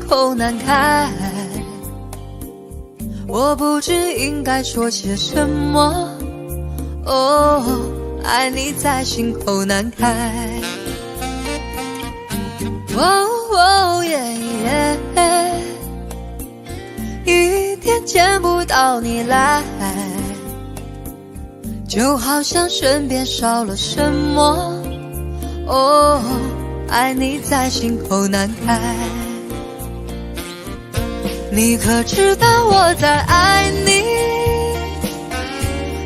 口难开，我不知应该说些什么。哦，爱你在心口难开。哦耶耶，一天见不到你来，就好像身边少了什么。哦，爱你在心口难开。你可知道我在爱你？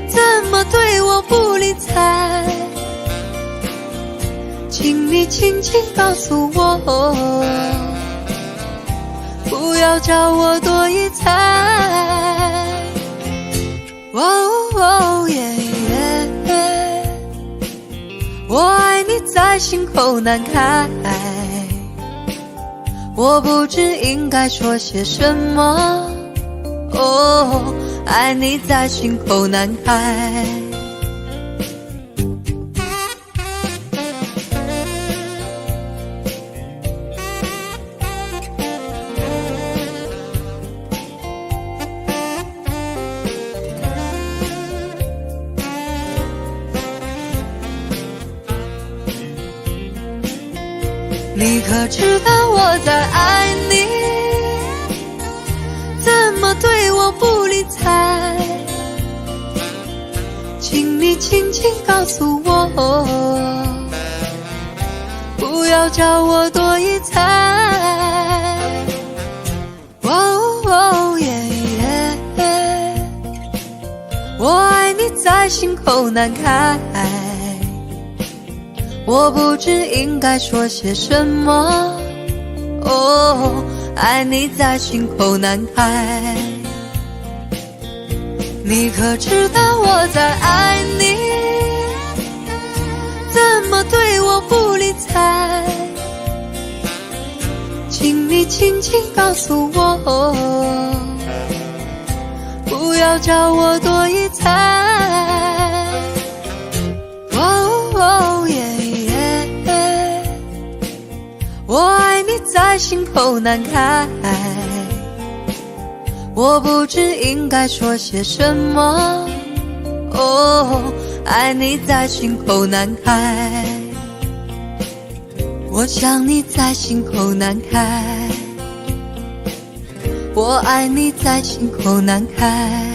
怎么对我不理睬？请你轻轻告诉我，不要叫我多一猜。哦耶耶，我爱你在心口难开，我不知应该说些什么。哦，爱你在心口难开。你可知道我在爱你？怎么对我不理睬？请你轻轻告诉我，不要叫我多一猜。哦耶耶，我爱你在心口难开，我不知应该说些什么。哦，爱你在心口难开。你可知道我在爱你？怎么对我不理睬？请你轻轻告诉我，不要叫我多一猜。哦耶耶，我爱你在心口难开，我不知应该说些什么。哦，爱你在心口难开，我想你在心口难开，我爱你在心口难开。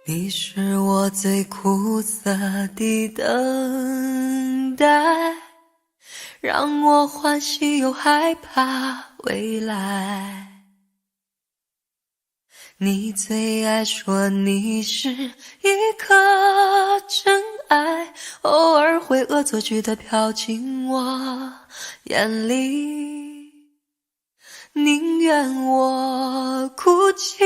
你是我最苦涩的等待，让我欢喜又害怕未来。你最爱说你是一颗真爱，偶尔会恶作剧地飘进我眼里，宁愿我哭泣，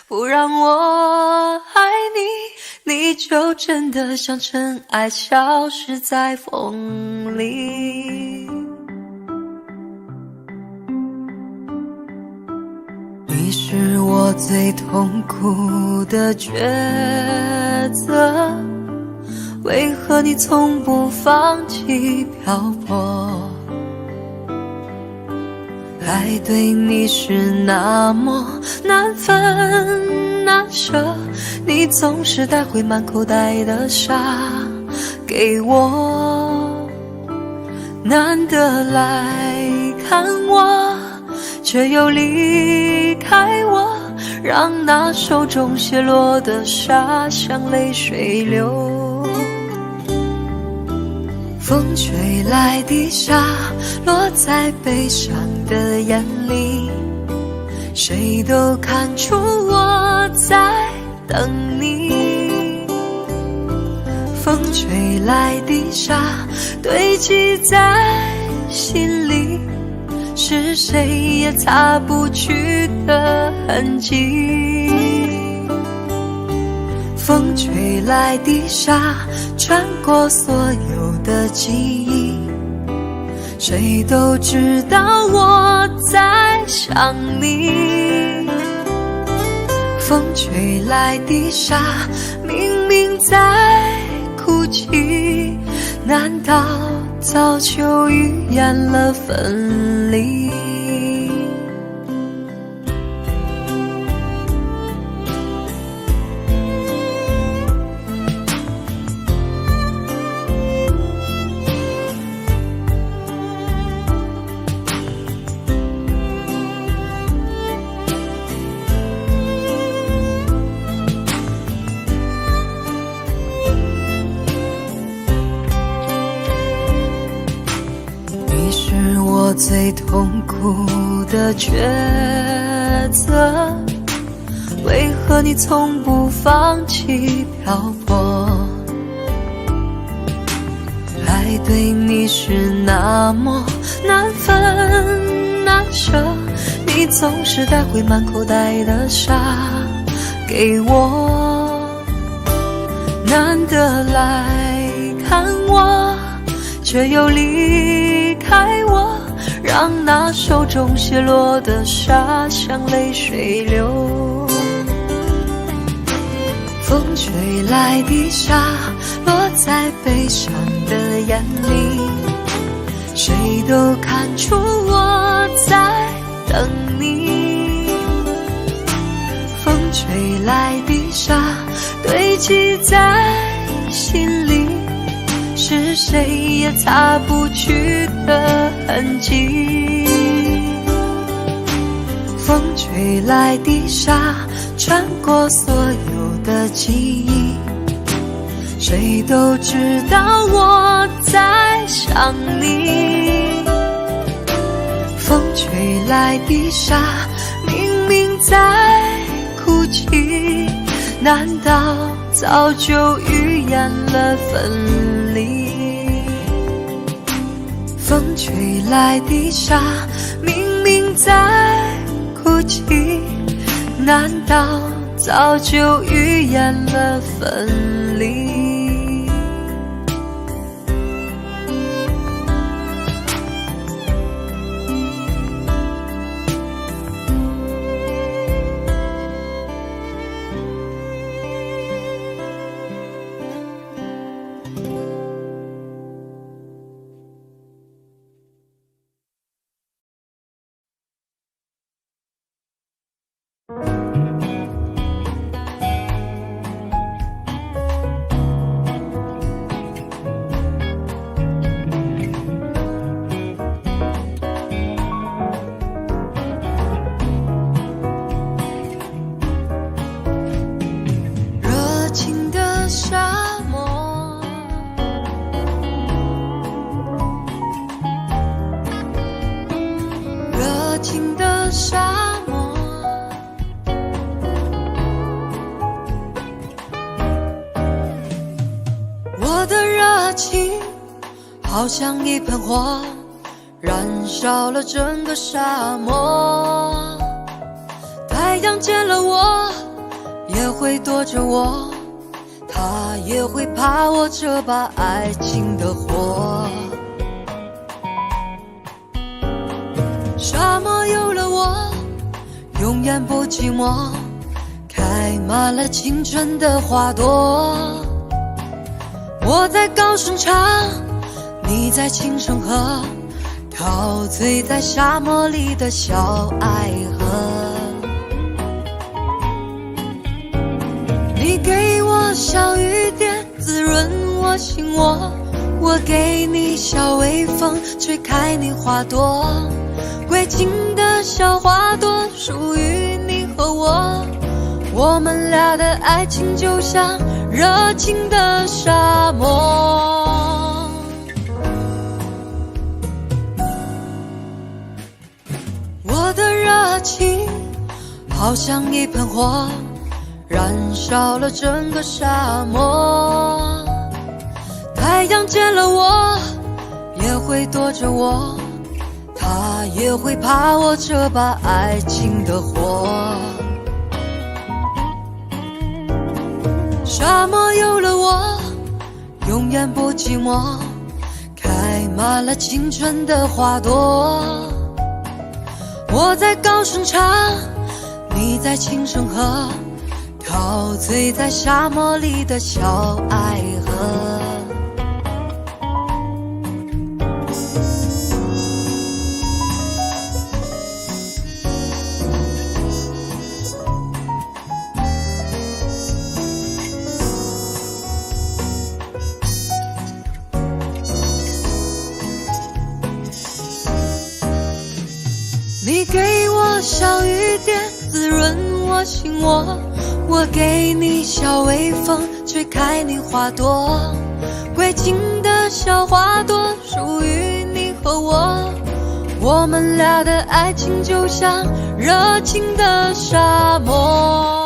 不让我爱你，你就真的像尘埃消失在风里。你是我最痛苦的抉择，为何你从不放弃漂泊？爱对你是那么难分难舍，你总是带回满口袋的沙给我，难得来看我，却又离开我，让那手中泻落的沙像泪水流。风吹来的沙落在悲伤的眼里，谁都看出我在等你。风吹来的沙堆积在心里，是谁也擦不去的痕迹。风吹来的沙穿过所有的记忆，谁都知道我在想你。风吹来的沙明明在哭泣，难道早就预言了分离？最痛苦的抉择，为何你从不放弃漂泊？爱对你是那么难分难舍，你总是带回满口袋的沙给我，难得来看我，却又离开我，让那手中泻落的沙像泪水流。风吹来的沙落在悲伤的眼里，谁都看出我在等你。风吹来的沙堆积在心里，是谁也擦不去的痕迹。风吹来的沙穿过所有的记忆，谁都知道我在想你。风吹来的沙明明在哭泣，难道早就预言了分离？风吹来的沙明明在哭泣，难道早就预言了分离？好像一盆火，燃烧了整个沙漠。太阳见了我，也会躲着我，它也会怕我这把爱情的火。沙漠有了我，永远不寂寞，开满了青春的花朵。我在高声唱，你在轻声和，陶醉在沙漠里的小爱河。你给我小雨点滋润我心窝，我给你小微风吹开你花朵，归情的小花朵属于你和我，我们俩的爱情就像热情的沙漠。我的热情好像一盆火，燃烧了整个沙漠。太阳见了我也会躲着我，他也会怕我这把爱情的火。沙漠有了我永远不寂寞，开满了青春的花朵。我在高声唱，你在轻声和，陶醉在沙漠里的小爱河。你给我小雨点滋润我心窝，我给你小微风吹开你花朵，归情的小花朵属于你和我，我们俩的爱情就像热情的沙漠。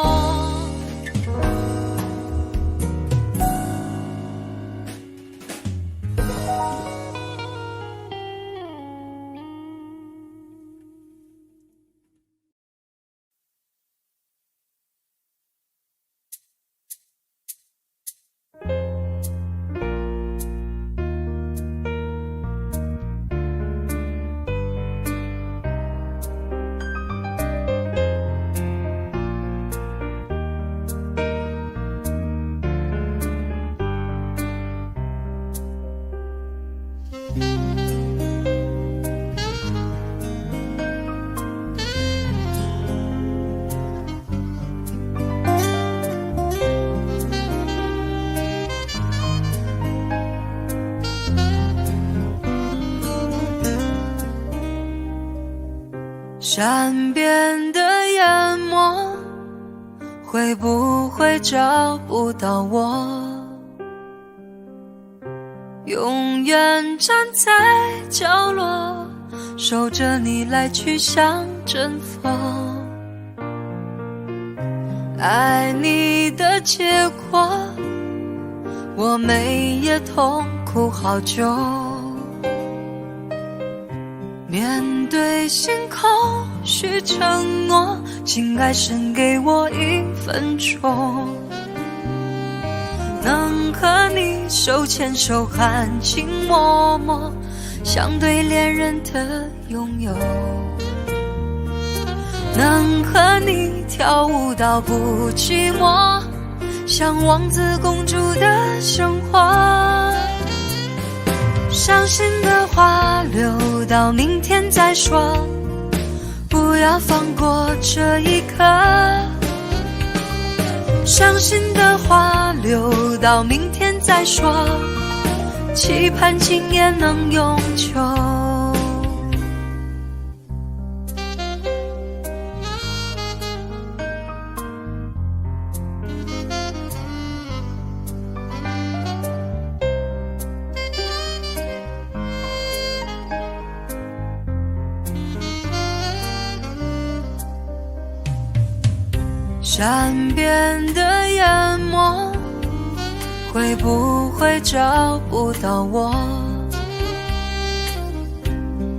山边的淹没会不会找不到我，永远站在角落守着你来去像阵风。爱你的结果我每夜痛苦好久，面对星空许承诺，请爱深给我1分钟，能和你手牵手含情脉脉，像对恋人的拥有，能和你跳舞到不寂寞，像王子公主的生活。伤心的话留到明天再说，不要放过这一刻。伤心的话留到明天再说，期盼今夜能永久。山边的淹没会不会找不到我，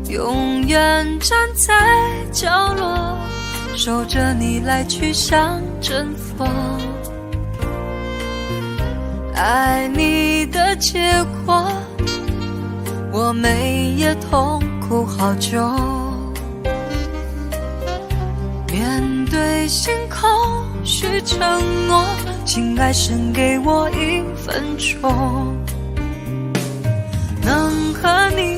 永远站在角落守着你来去像阵风。爱你的结果我每夜痛苦好久，面对星空许承诺，请爱深给我1分钟，能和你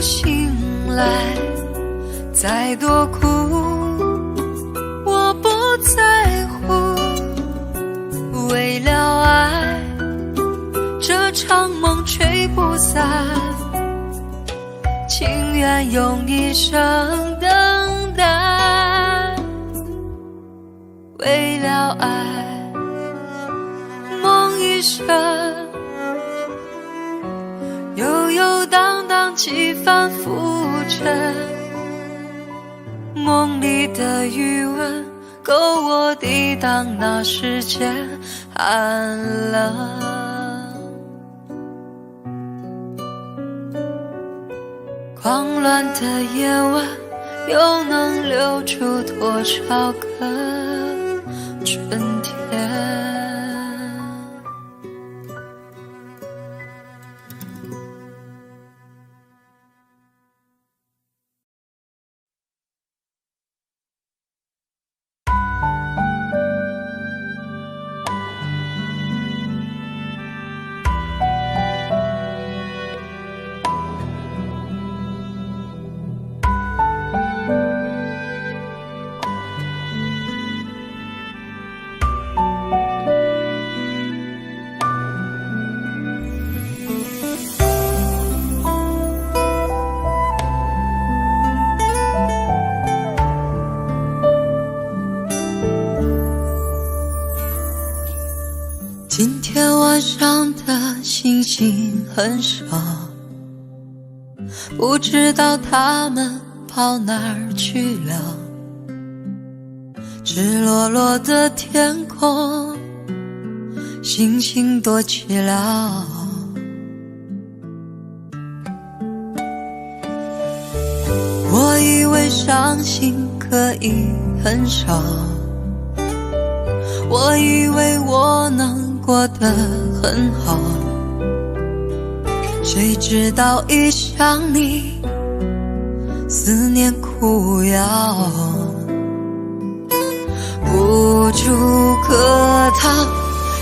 醒来，再多苦我不在乎，为了爱这场梦吹不散，情愿用一生等待，为了爱梦一生悠悠荡荡几番浮沉，梦里的余温够我抵挡那世间寒冷。狂乱的夜晚又能留住多少个春天？今天晚上的星星很少，不知道它们跑哪儿去了。赤裸裸的天空，星星多寂寥。我以为伤心可以很少，我以为我能过得很好，谁知道一想你，思念苦药，无处可逃。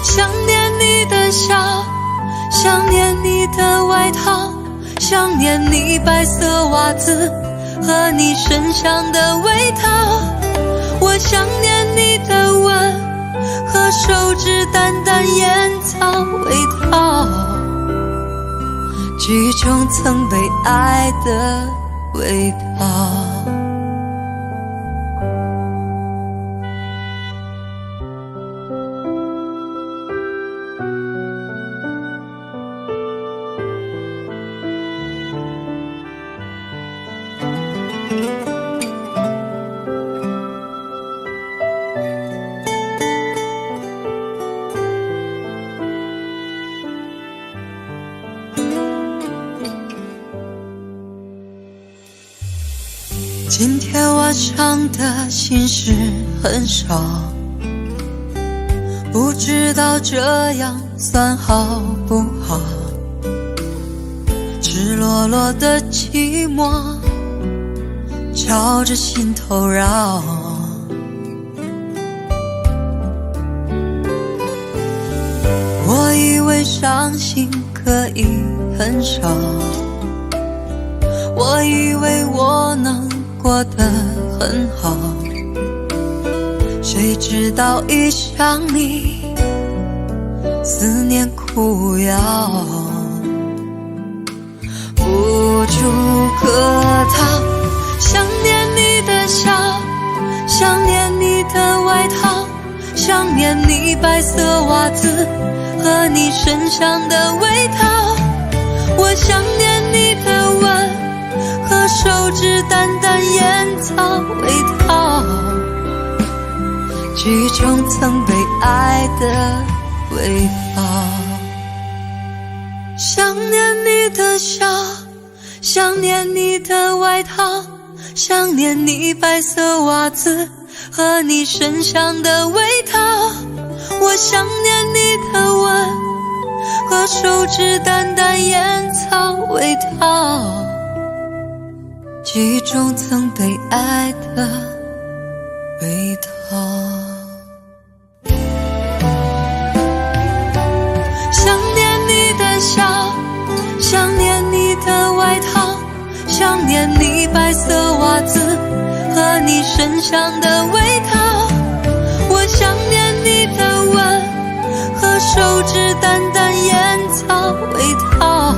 想念你的笑，想念你的外套，想念你白色袜子和你身上的味道。我想念你的吻和手指淡淡烟草味道，剧中曾被爱的味道。今天晚上的心事很少，不知道这样算好不好。赤裸裸的寂寞朝着心头绕，我以为伤心可以很少，我以为我能过得很好，谁知道一想你，思念苦药，无处可逃。想念你的笑，想念你的外套，想念你白色袜子和你身上的味道。我想念你的吻和手指淡淡烟草味道，剧中曾被爱的味道。想念你的笑，想念你的外套，想念你白色袜子和你身上的味道。我想念你的吻和手指淡淡烟草味道，剧中曾被爱的味道。想念你的笑，想念你的外套，想念你白色袜子和你身上的味道，我想念你的吻和手指淡淡烟草味道，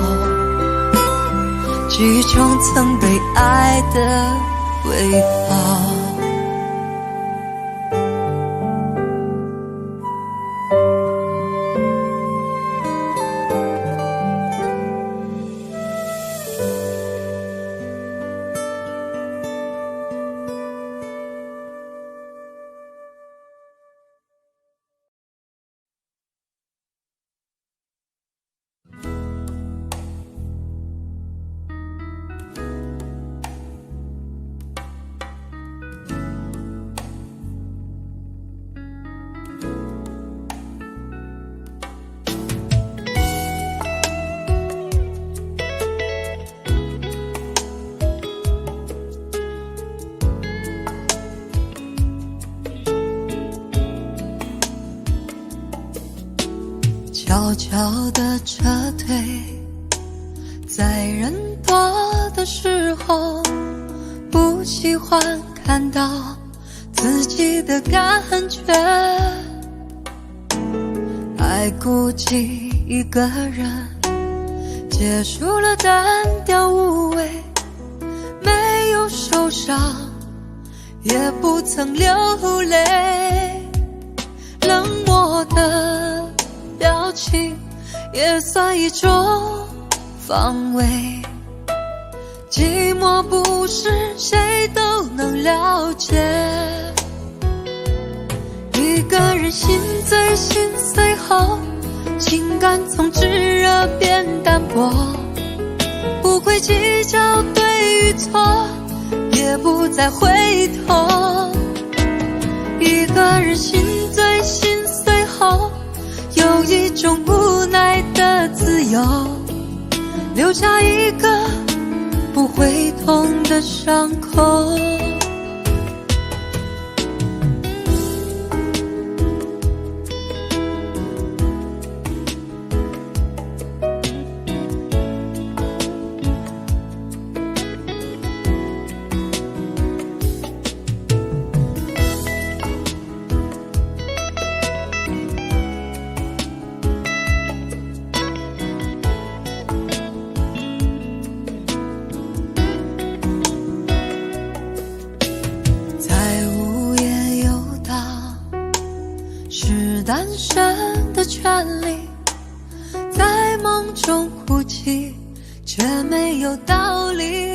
记忆中曾被爱的味道。悄悄地撤退，在人多的时候，不喜欢看到自己的感觉，爱孤寂一个人，结束了单调无味，没有受伤，也不曾流泪，冷漠的表情也算一种防卫，寂寞不是谁都能了解，一个人心醉心碎后，情感从炙热变淡薄，不会计较对与错，也不再回头，一个人心醉心碎后，有一种无奈的自由，留下一个不会痛的伤口。单身的权利，在梦中哭泣，却没有道理。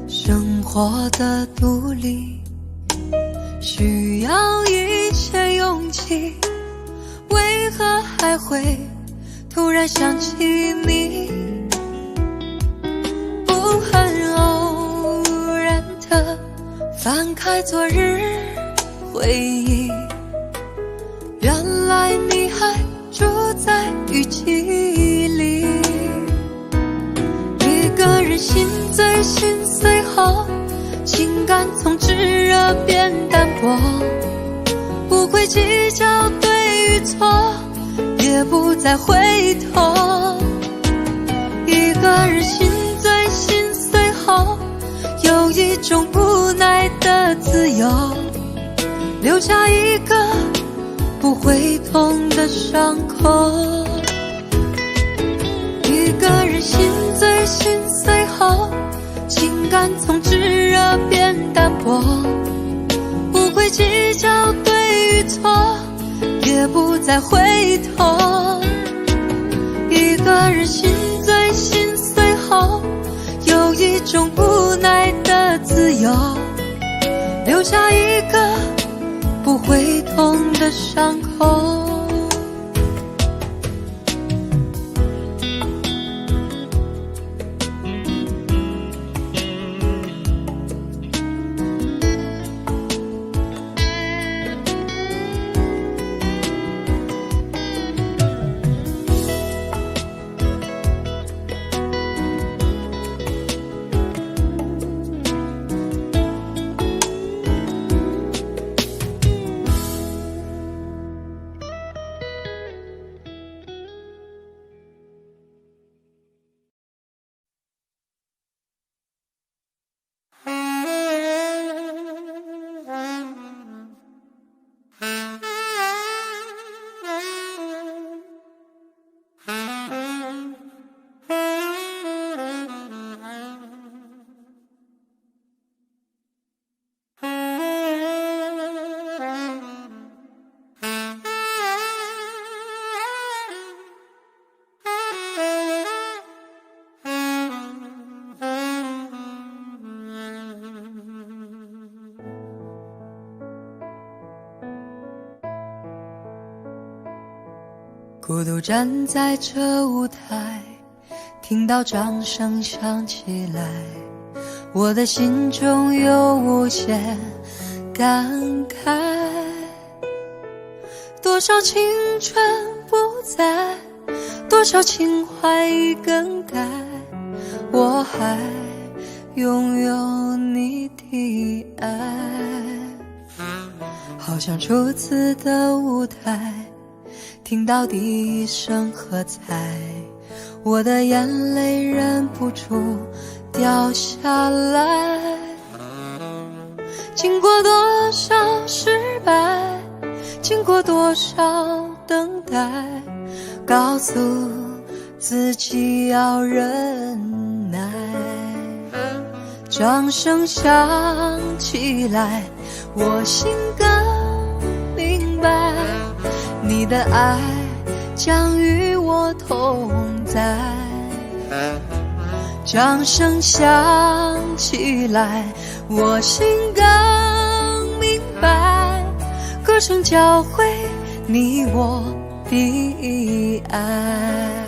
生活的独立，需要一些勇气，为何还会突然想起你？不很偶然的翻开昨日回忆，原来你还住在雨季里，一个人心醉心碎后，情感从炙热变淡薄，不会计较对与错，也不再回头，一个人心醉心碎后，有一种无奈的自由，留下一个不会痛的伤口，一个人心醉心碎后，情感从炙热变淡薄，不会计较对与错，也不再回头，一个人心醉心碎后，有一种无奈的自由，留下一个不会痛的伤口。孤独站在这舞台，听到掌声响起来，我的心中有无限感慨。多少青春不在，多少情怀已更改，我还拥有你的爱。好像初次的舞台，听到第一声喝彩，我的眼泪忍不住掉下来。经过多少失败，经过多少等待，告诉自己要忍耐。掌声响起来，我心更明白，你的爱将与我同在。掌声响起来，我心更明白，歌声教会你我的爱。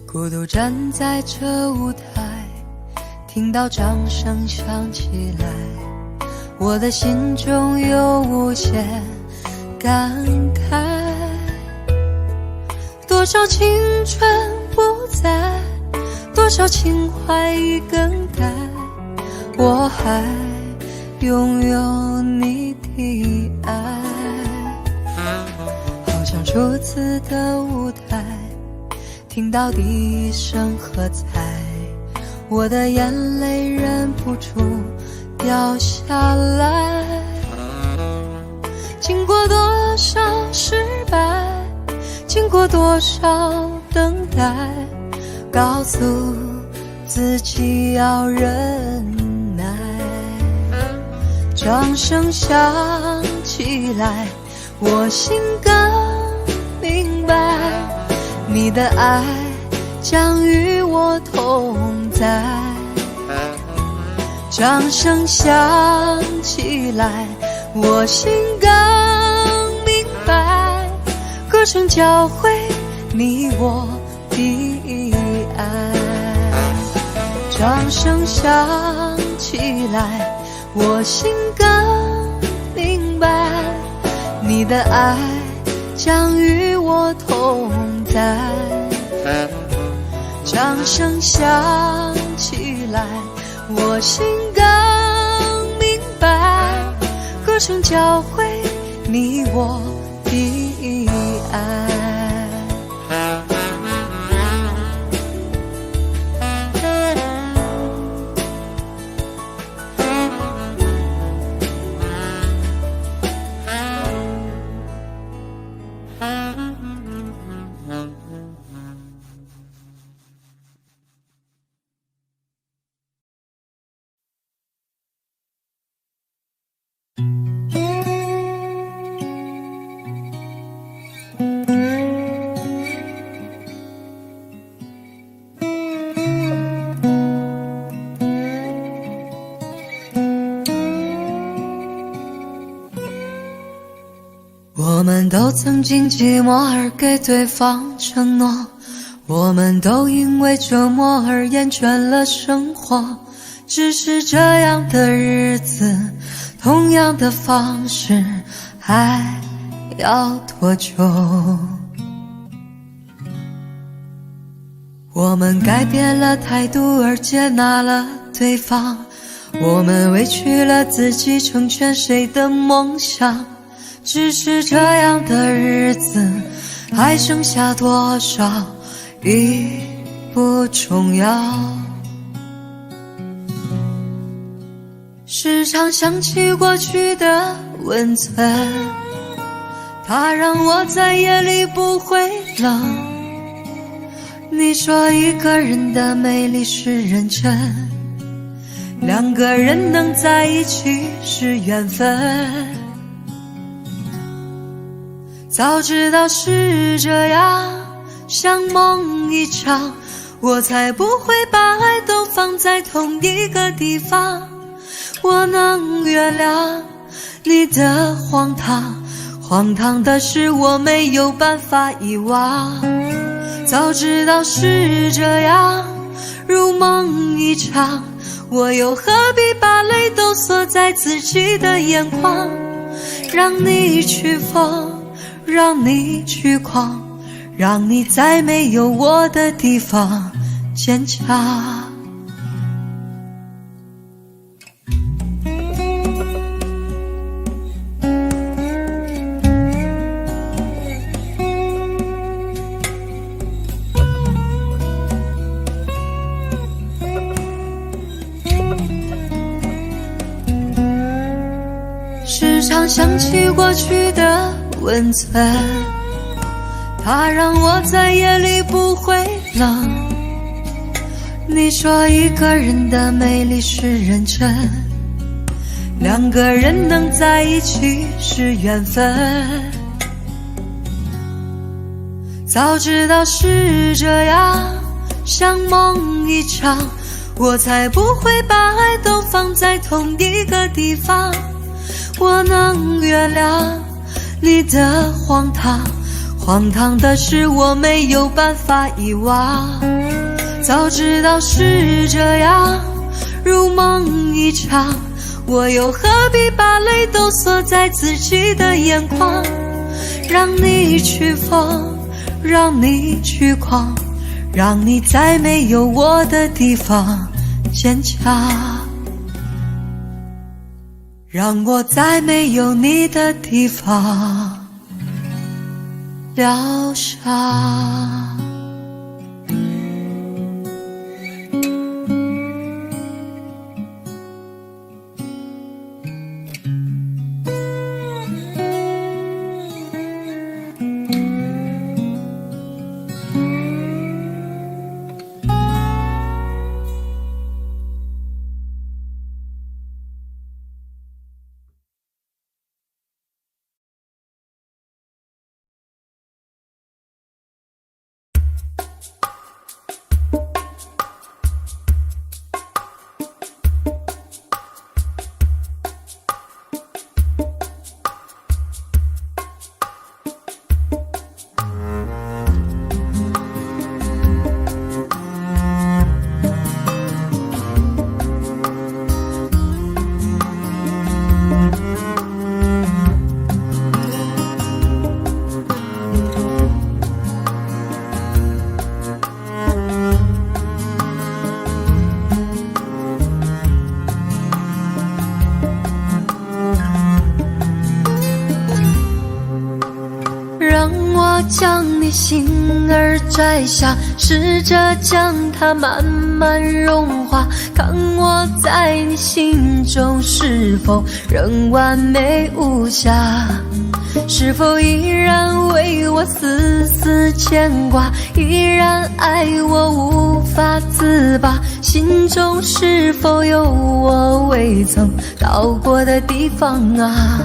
孤独站在这舞台，听到掌声响起来，我的心中有无限感慨。多少青春不在，多少情怀已更改，我还拥有你的爱。好像初次的舞台，听到第一声喝彩，我的眼泪忍不住掉下来。经过多少失败，经过多少等待，告诉自己要忍耐。掌声响起来，我心更明白，你的爱将与我同在。掌声响起来，我心更明白，歌声教会你我的爱。掌声响起来，我心更明白，你的爱将与我同在。掌声响起来，我心更明白，歌声教会你我的爱。我们都曾经寂寞而给对方承诺，我们都因为折磨而厌倦了生活。只是这样的日子，同样的方式，还要多久？我们改变了态度而接纳了对方，我们委屈了自己成全谁的梦想。只是这样的日子，还剩下多少已不重要。时常想起过去的温存，它让我在夜里不会冷。你说一个人的美丽是认真，两个人能在一起是缘分。早知道是这样，像梦一场，我才不会把爱都放在同一个地方。我能原谅你的荒唐，荒唐的是我没有办法遗忘。早知道是这样，如梦一场，我又何必把泪都锁在自己的眼眶。让你去疯，让你去狂，让你在没有我的地方坚强。时常想起过去的温存，它让我在夜里不会冷。你说一个人的美丽是认真，两个人能在一起是缘分。早知道是这样，像梦一场，我才不会把爱都放在同一个地方。我能原谅你的荒唐，荒唐的是我没有办法遗忘。早知道是这样，如梦一场，我又何必把泪都锁在自己的眼眶。让你去疯，让你去狂，让你在没有我的地方坚强。让我在没有你的地方疗伤。将你心儿摘下，试着将它慢慢融化，看我在你心中是否仍完美无瑕，是否依然为我丝丝牵挂，依然爱我无法自拔，心中是否有我未曾到过的地方啊？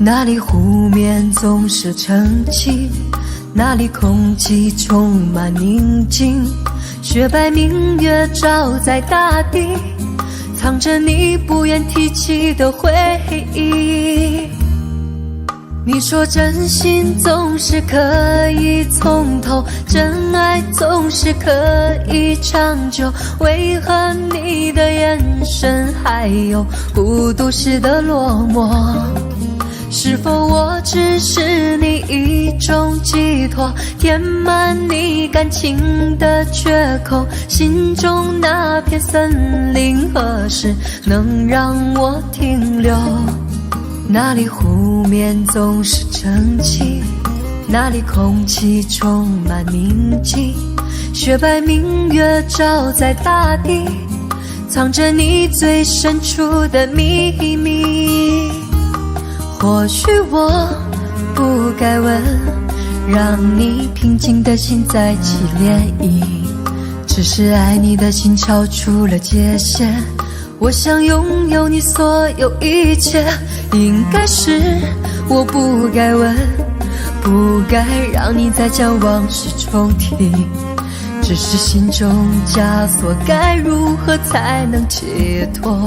那里湖面总是澄清，那里空气充满宁静，雪白明月照在大地，藏着你不愿提起的回忆。你说真心总是可以从头，真爱总是可以长久，为何你的眼神还有孤独时的落寞？是否我只是你一种寄托，填满你感情的缺口？心中那片森林何时能让我停留？那里湖面总是澄清，那里空气充满宁静，雪白明月照在大地，藏着你最深处的秘密。或许我不该问让你平静的心再起涟漪。只是爱你的心超出了界限，我想拥有你所有一切。应该是我不该问，不该让你再将往事重提，只是心中枷锁该如何才能解脱。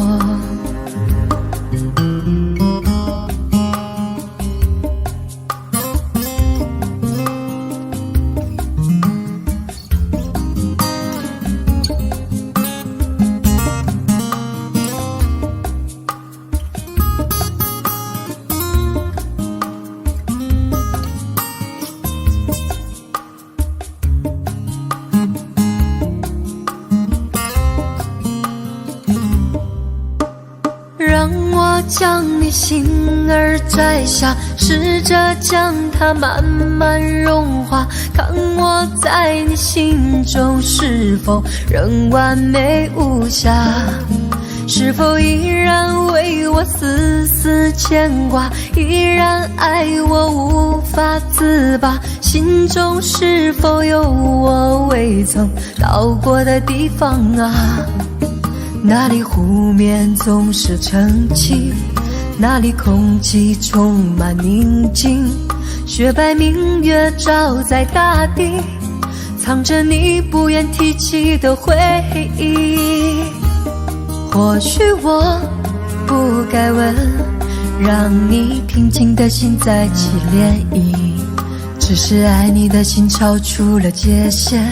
让我将你心儿摘下，试着将它慢慢融化，看我在你心中是否仍完美无瑕，是否依然为我丝丝牵挂，依然爱我无法自拔，心中是否有我未曾到过的地方啊？那里湖面总是澄清，那里空气充满宁静，雪白明月照在大地，藏着你不愿提起的回忆。或许我不该问，让你平静的心再起涟漪，只是爱你的心超出了界限，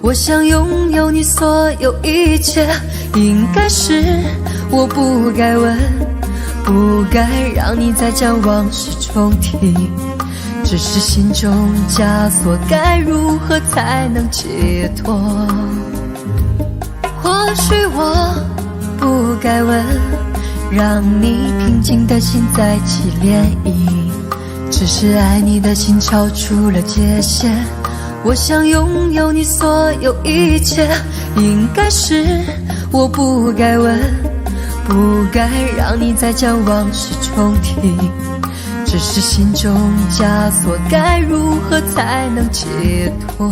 我想拥有你所有一切。应该是我不该问，不该让你再将往事重提，只是心中枷锁该如何才能解脱。或许我不该问，让你平静的心再起涟漪，只是爱你的心超出了界限，我想拥有你所有一切。应该是我不该问，不该让你再将往事重提，只是心中枷锁该如何才能解脱。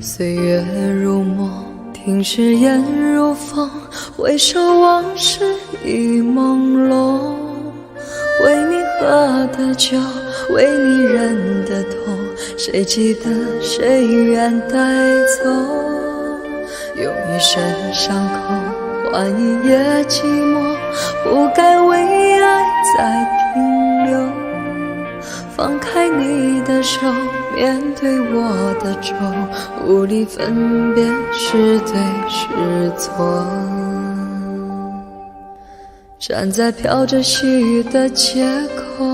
岁月如梦，听誓言如风，回首往事已朦胧。为你喝的酒，为你忍的痛，谁记得谁愿带走？用一生伤口换一夜寂寞，不该为爱再停留。放开你的手，面对我的愁，无力分辨是对是错。站在飘着细雨的街口，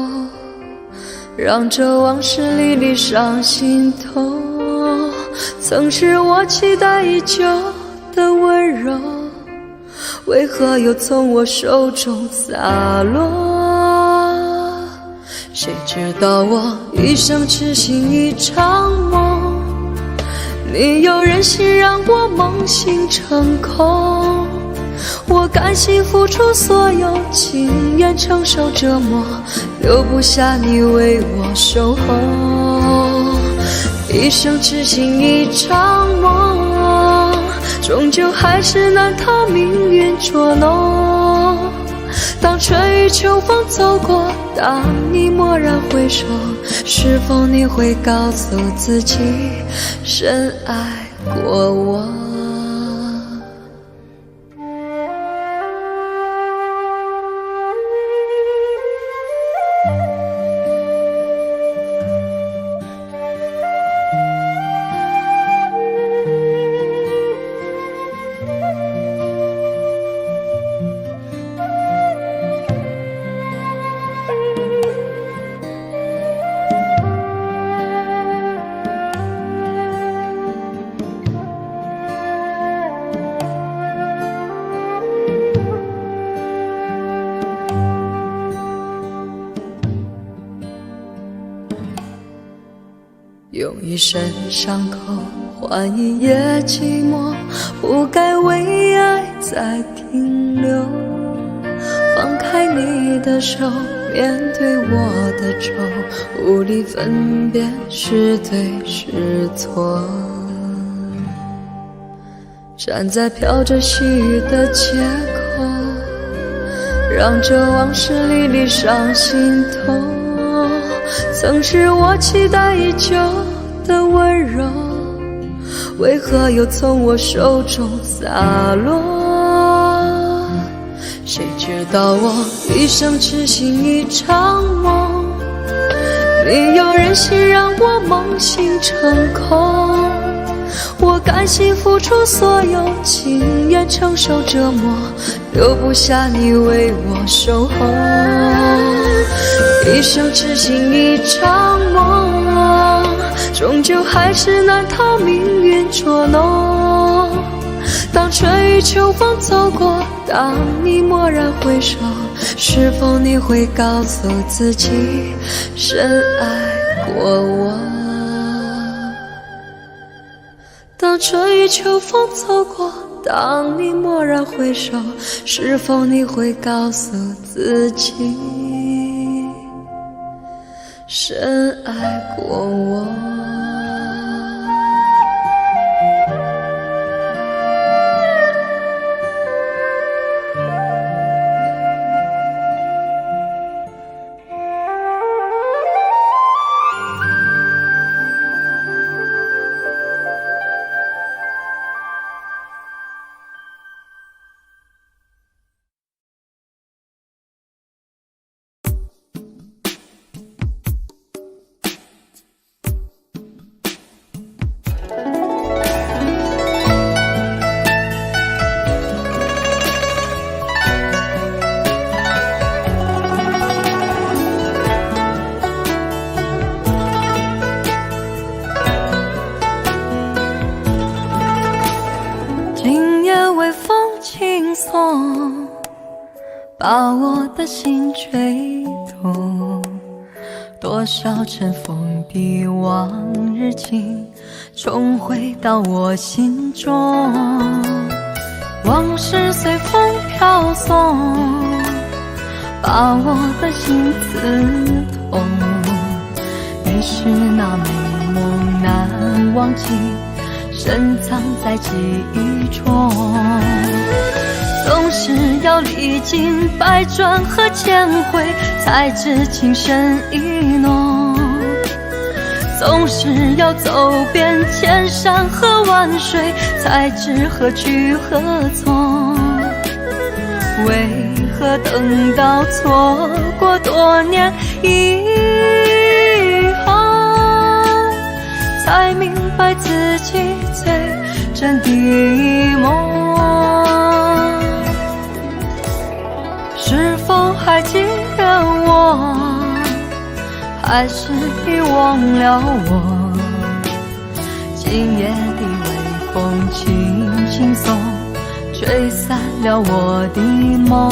让这往事历历上心头。曾是我期待已久的温柔，为何又从我手中洒落？谁知道我一生痴心一场梦，你又忍心让我梦醒成空。我甘心付出所有，情愿承受折磨，留不下你为我守候。一生痴心一场梦，终究还是难逃命运捉弄。当春雨秋风走过，当你蓦然回首，是否你会告诉自己深爱过我？用一身伤口换一夜寂寞，不该为爱再停留。放开你的手，面对我的愁，无力分辨是对是错。站在飘着细雨的街口，让这往事历历上心头。曾是我期待已久的温柔，为何又从我手中洒落？谁知道我一生痴心一场梦，没有人心让我梦醒成空。我甘心付出所有，情愿承受折磨，留不下你为我守候。一生痴心一场梦，终究还是难逃命运捉弄。当春雨秋风走过，当你蓦然回首，是否你会告诉自己深爱过我？当春雨秋风走过，当你蓦然回首，是否你会告诉自己深爱过我？把我的心吹动，多少尘封的往日情重回到我心中，往事随风飘送，把我的心刺痛。你是那美梦难忘记，深藏在记忆中，总是要历经百转和千回，才知情深意浓。总是要走遍千山和万水，才知何去何从。为何等到错过多年以后，才明白自己最真的梦？是否还记得我，还是已忘了我？今夜的微风轻轻送，吹散了我的梦。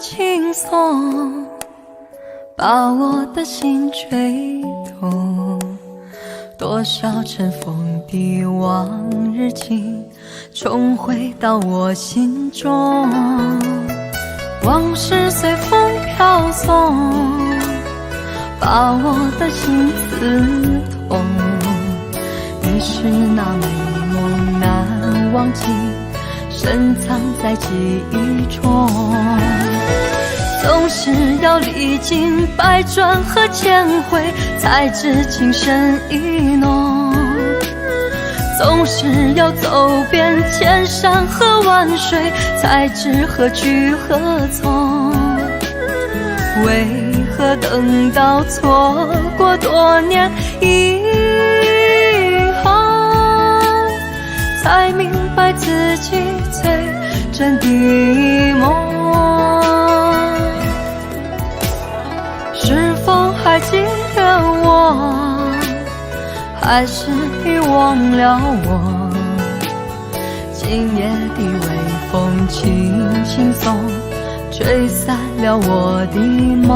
轻松，把我的心吹动。多少尘封的往日情，重回到我心中。往事随风飘送，把我的心刺痛。你是那美梦难忘记，深藏在记忆中。总是要历经百转和千回，才知情深意浓。总是要走遍千山和万水，才知何去何从。为何等到错过多年以后，才明白自己最真的梦？是否还记得我，还是已忘了我？今夜的微风轻轻送，吹散了我的梦。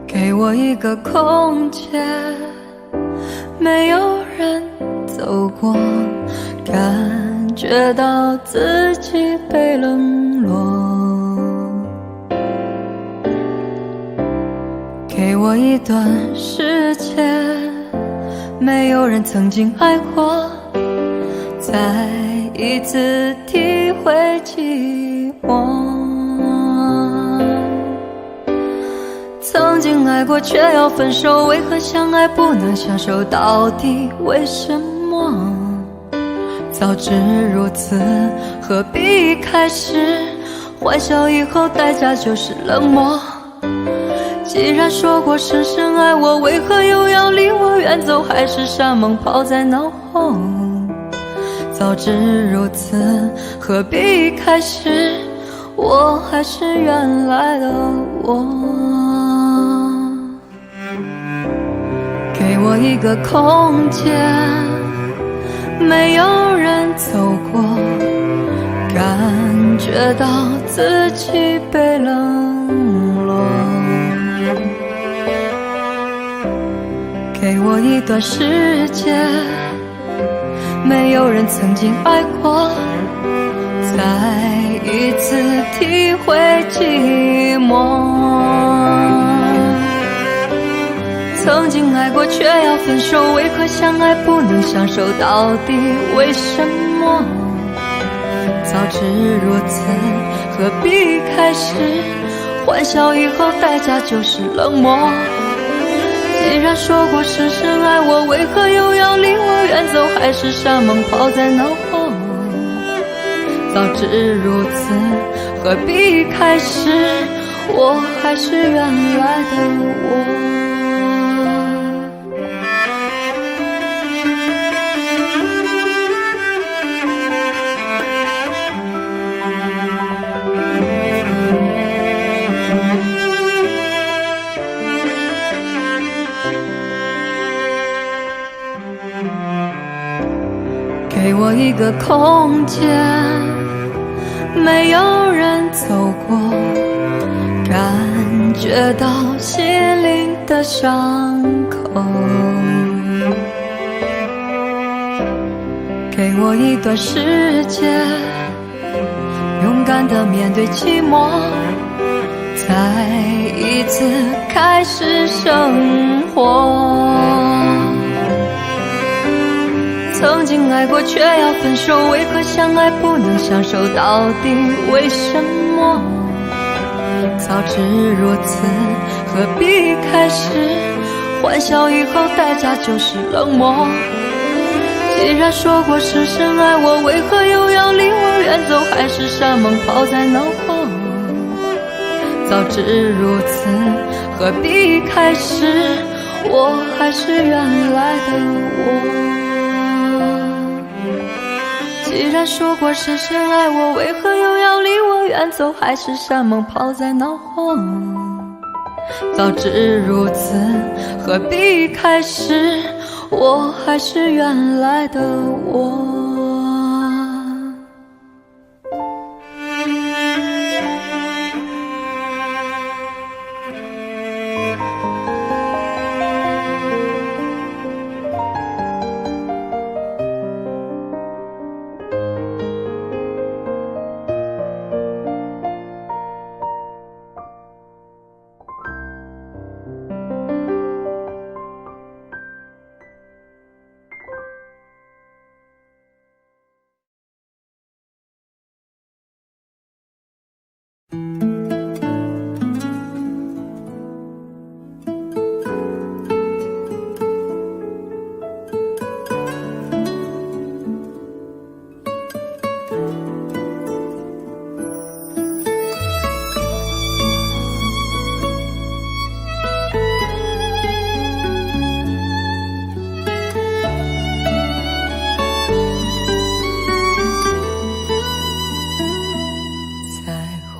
给我一个空间，没有人走过，感觉到自己被冷落。给我一段时间，没有人曾经爱过，再一次体会寂寞。曾经爱过却要分手，为何相爱不能相守？到底为什么？早知如此，何必开始？欢笑以后代价就是冷漠。既然说过深深爱我，为何又要离我远走？还是山盟抛在脑后。早知如此，何必开始？我还是原来的我。给我一个空间，没有人走过，感觉到自己被冷落。给我一段时间，没有人曾经爱过，再一次体会寂寞。曾经爱过却要分手，为何相爱不能相守？到底为什么？早知如此，何必开始？欢笑以后代价就是冷漠。既然说过深深爱我，为何又要离我远走？还是山盟抛在脑后。早知如此，何必开始？我还是原来的我。给我一个空间，没有人走过，感觉到心灵的伤口。给我一段时间，勇敢地面对寂寞，再一次开始生活。曾经爱过却要分手，为何相爱不能相守？到底为什么？早知如此，何必开始？欢笑以后代价就是冷漠。既然说过是深爱我，为何又要离我远走？海誓山盟抛在脑后。早知如此，何必开始？我还是原来的我。既然说过深深爱我，为何又要离我远走？海誓山盟抛在脑后。早知如此，何必开始？我还是原来的我。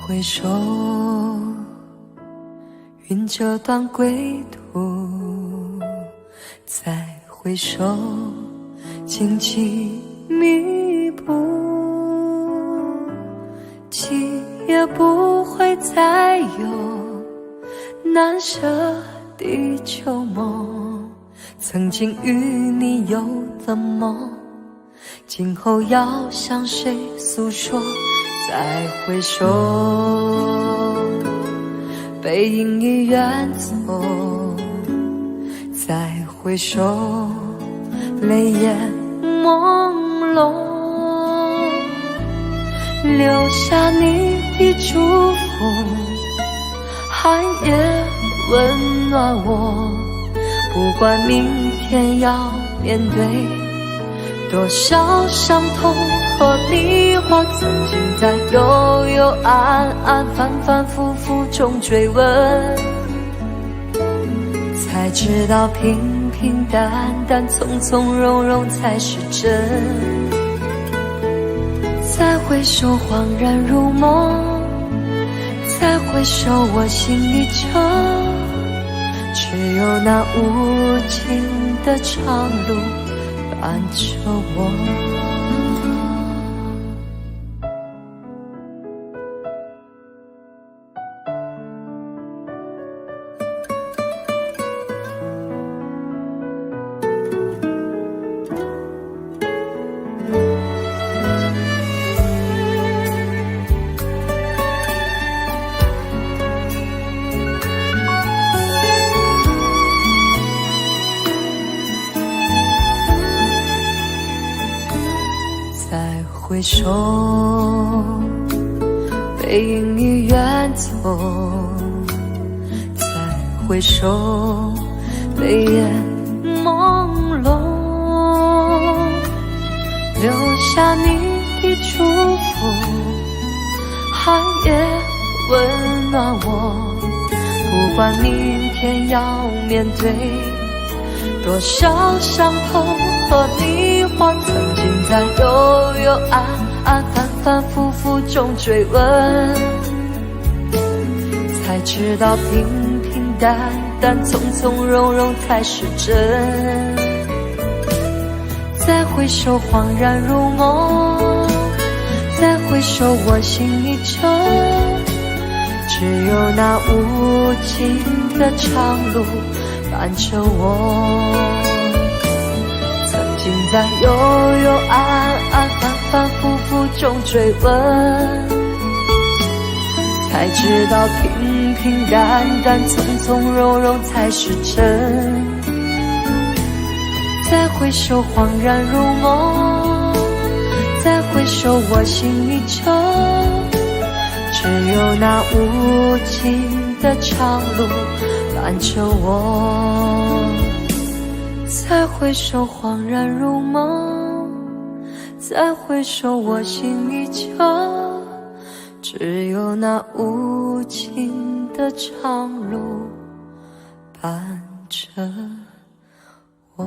回首，云遮断归途，再回首，荆棘密布，记也不会再有难舍的旧梦。曾经与你有的梦，今后要向谁诉说？再回首，背影已远走。再回首，泪眼朦胧，留下你的祝福，寒夜温暖我。不管明天要面对多少伤痛和迷惑，曾经在幽幽暗暗反反复复中追问，才知道平平淡淡从从容容才是真。再回首恍然如梦，再回首我心里就只有那无尽的长路伴着我。回首，背影已远走。再回首，泪眼朦胧，留下你的祝福，寒夜温暖我。不管明天要面对多少伤痛和迷惑，曾经在幽幽暗暗反反复复中追问，才知道平平淡淡从从容容才是真。再回首恍然如梦，再回首我心里就只有那无尽的长路伴着我。曾经在幽幽暗暗反反复复中追问，才知道平平淡淡、从从容容才是真。再回首，恍然如梦；再回首，我心依旧。只有那无尽的长路伴着我。再回首，恍然如梦；再回首，我心依旧。只有那无尽的长路伴着我。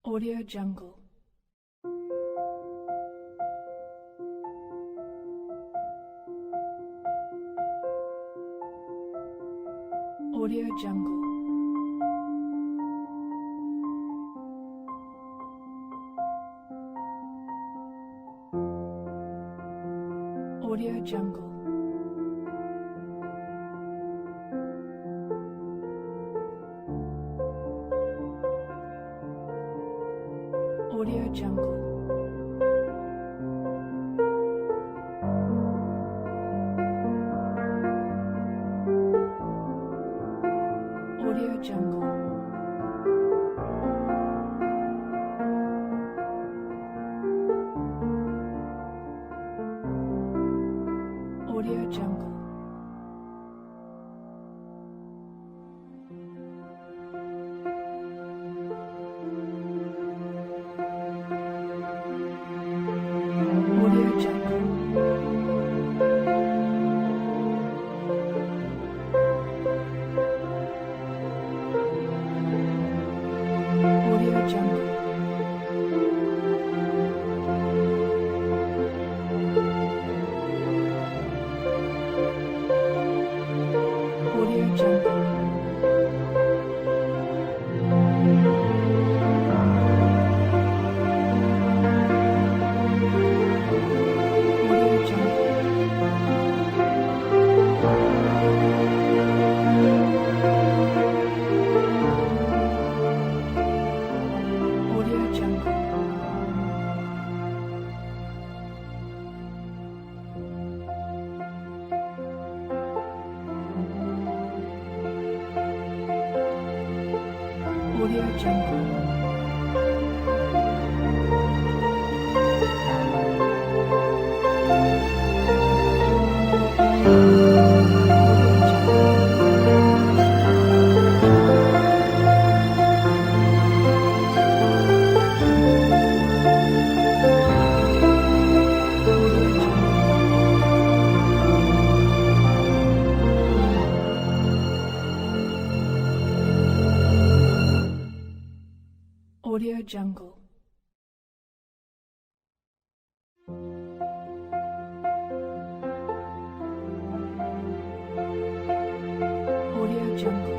Audio Jungle. Audio Jungle. Audio Jungle. Audio Jungle. Audio Jungle. Audio Jungle. Audio Jungle. Audio Jungle. Audio Jungle. Audio Jungle. Audio Jungle. Audio Jungle. Audio Jungle. Audio Jungle.